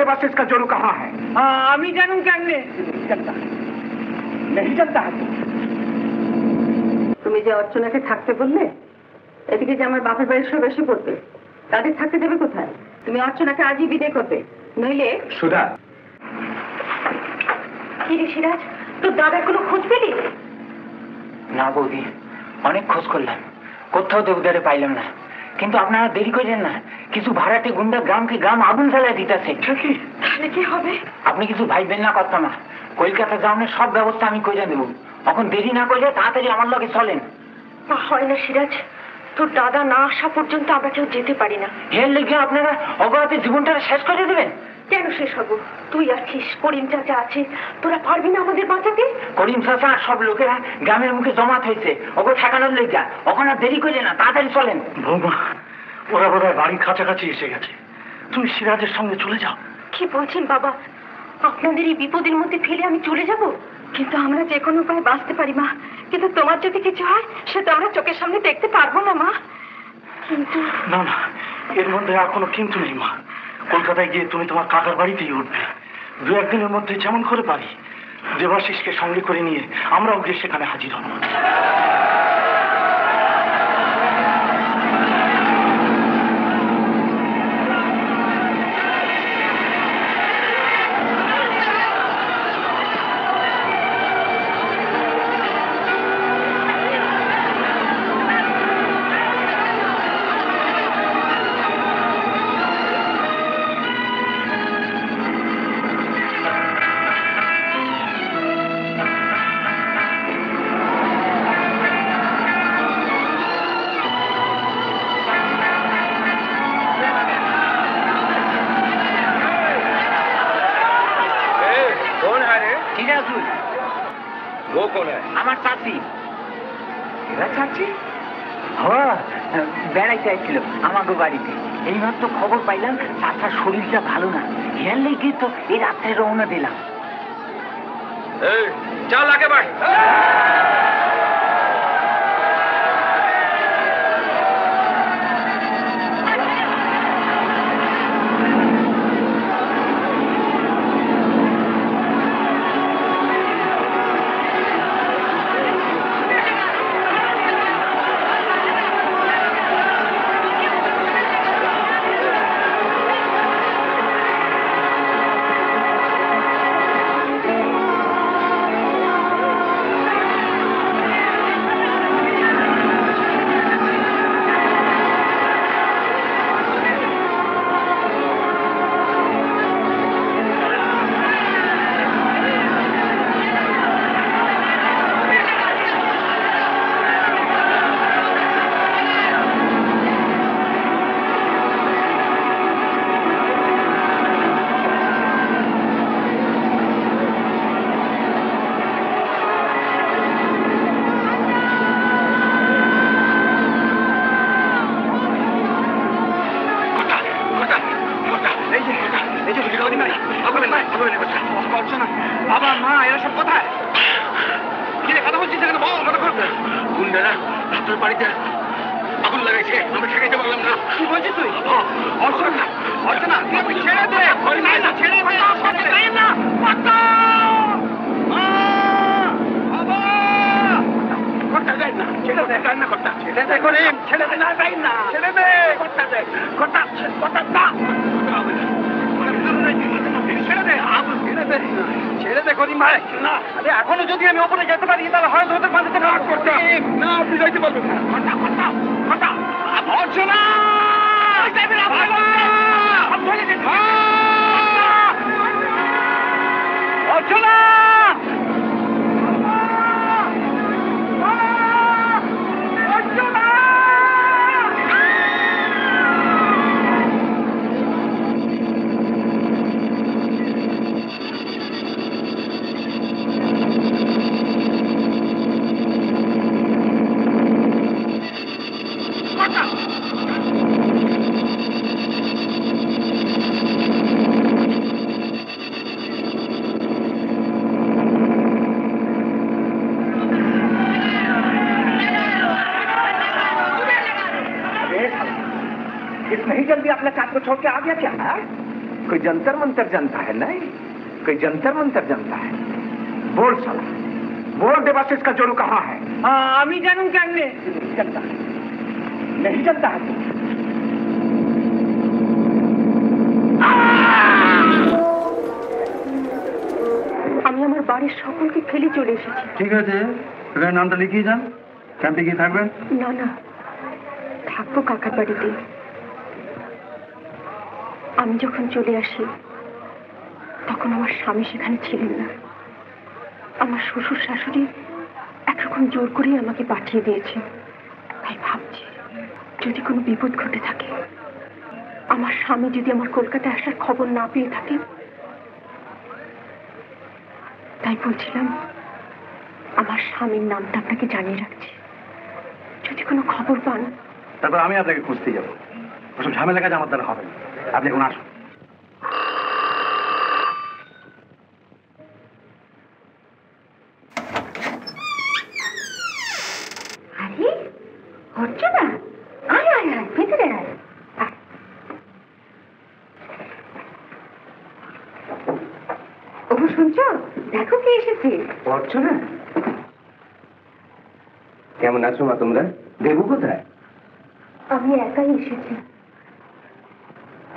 देवाशीष का जोरू कहाँ है? আমি জানুম কেমনে? नहीं जानता है? তুমি যে অর্চনাকে থাকতে বললে, এদিকে যে আমার বাপের বাড়ির সব এসে পড়বে, তাদের থাকতে দেবে কোথায়? তুমি অর্চনাকে আজই বিদায় করবে, নইলে। সুধা, কি রে সিরাজ, তোর দাদার কোনো খোঁজ পেলি? না বৌদি, অনেক খোঁজ করলাম, কোথাও দেবদারে পাইলাম না। কিন্তু আপনারা দেরি করেন না, কিছু ভাড়াটে গুন্ডা গ্রামকে গ্রাম আগুন জ্বালায় দিতেছে। তাহলে কি হবে? আপনি কিছু ভাইবেন না কথা না, কলকাতা যাওয়ার সব ব্যবস্থা আমি করে দেবো। এখন দেরি না করে তাড়াতাড়ি আমার লগে চলেন। তা হয় না সিরাজ, তোর দাদা না আসা পর্যন্ত আমরা কেউ যেতে পারি না। এর লেগে আপনারা অগরাতে জীবনটা শেষ করে দেবেন? কেন শেষ হবো? তুই আছিস, করিম চাচা আছে, তোরা পারবি না আমাদের বাঁচাতে? করিম চাচা আর সব লোকেরা গ্রামের মুখে জমাত হয়েছে, ওকে ঠেকানোর লেগে। ওখানে আর দেরি করে না, তাড়াতাড়ি চলেন। বৌমা, ওরা বোধহয় বাড়ির কাছাকাছি এসে গেছে, তুমি সিরাজের সঙ্গে চলে যাও। কি বলছেন বাবা? আপনাদের এই বিপদের মধ্যে ফেলে আমি চলে যাব? কিন্তু আমরা যে কোনো উপায়ে বাঁচতে পারি মা, কিন্তু তোমার যদি কিছু হয় সেটা আমরা চোখের সামনে দেখতে পারবো না মা। কিন্তু না না, এর মধ্যে আর কোনো কিন্তু নেই মা। কলকাতায় গিয়ে তুমি তোমার কাকার বাড়িতেই উঠবে। দু একদিনের মধ্যে যেমন করে পারি দেবাশিসকে সঙ্গে করে নিয়ে আমরাও গিয়ে সেখানে হাজির হব। वो कौन है? আমার চাচি। এরা চাচি? হ্যাঁ, বেড়াইতে আসছিল আমাকে বাড়িতে। এইমাত্র খবর পাইলাম চাচার শরীরটা ভালো না, এর লেগে তো এই রাত্রে রওনা দিলাম। চল আগে বাড়। এখনো যদি আমি ওপরে যেতে পারি তাহলে হয়তো ওদের মাঝে করতে না, আপনি যাইতে পারবেন না। অর্চনা অর্চনা इतनी जल्दी अपने साथ को छोड़ के आ गया क्या? कोई जंतर मंतर जानता है नहीं, कोई जंतर मंतर जानता है। बोल साला, बोल देवाशीष का जोरू कहाँ है? আমি জানুন কেমনে? जानता है नहीं जानता है? আমি আমার বাড়ির সকলকে ফেলে চলে এসেছি। ঠিক আছে, এখানে নামটা লিখিয়ে যান। ক্যাম্পে গিয়ে থাকবেন? না না, থাকবো কাকার বাড়িতে। আমি যখন চলে আসি তখন আমার স্বামী সেখানে ছিলেন না। আমার শ্বশুর শাশুড়ি একরকম জোর করে আমাকে পাঠিয়ে দিয়েছে। তাই ভাবছি যদি কোনো বিপদ ঘটে থাকে, আমার স্বামী যদি আমার কলকাতায় আসার খবর না পেয়ে থাকে, তাই বলছিলাম আমার স্বামীর নামটা আপনাকে জানিয়ে রাখছি। যদি কোনো খবর পান, তারপর আমি আপনাকে খুঁজতে যাবো। ওসব ঝামেলা কাজ আমার দ্বারা হবে না। আপনি এখন আসুন। আরে অর্চনা, আয় আয় আয়, ভিতরে আয়। ও শুনছো, দেখো কে এসেছে। অর্চনা, কেমন আছো মা তোমরা? দেবু কোথায়? আমি একাই এসেছি।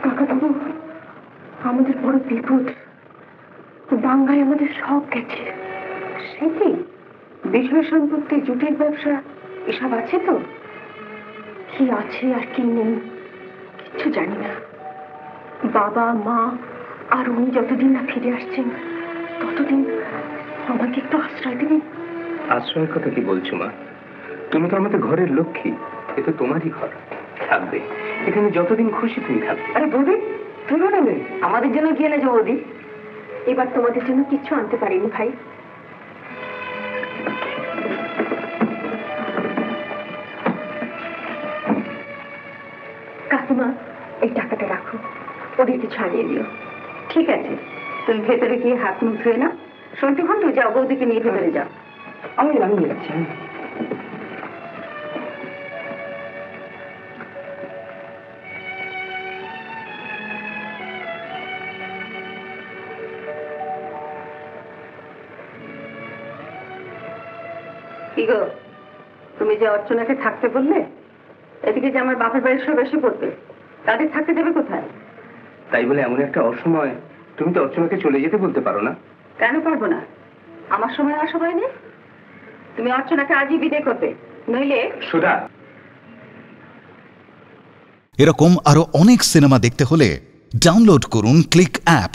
কাকা বাবু, আমাদের বড় বিপদ। দাঙ্গায় আমাদের সব গেছে। সে কি বিষয় সম্পত্তি, জুটের ব্যবসা এসব আছে তো? কি আছে আর কি নেই কিচ্ছু জানি না। বাবা মা আর উনি যতদিন না ফিরে আসছেন ততদিন আমাকে একটু আশ্রয় দেবেন। আশ্রয়ের কথা কি বলছো মা? তুমি তো আমাদের ঘরের লক্ষ্মী, এ তো তোমারই ঘর। থাকবে এখানে যতদিন খুশি তুমি থাকবে। আরে বৌদি, তুমি নেবে আমাদের জন্য কি এনেছো বৌদি? এবার তোমাদের জন্য কিচ্ছু আনতে পারিনি ভাই। কাকিমা, এই টাকাটা রাখো, ওদের কিছু আনিয়ে দিও। ঠিক আছে, তুমি ভেতরে গিয়ে হাত মুখ ধুয়ে না। সন্টু ঘন্টু, যাও বৌদিকে নিয়ে ভেতরে যাও। আমি যাচ্ছি। কি গো, তুমি যে অর্চনাকে থাকতে বললে, এদিকে যে আমার বাপের বাড়ির সব এসে পড়বে, তাদের থাকতে দেবে কোথায়? তাই বলে এমন একটা অসময় তুমি তো অর্চনাকে চলে যেতে বলতে পারো না? কেন পারবো না? আমার সময় আর সময় নেই। তুমি অর্চনাকে আজই বিদায় করবে, নইলে। সুধা, এরকম আরো অনেক সিনেমা দেখতে হলে ডাউনলোড করুন ক্লিক অ্যাপ।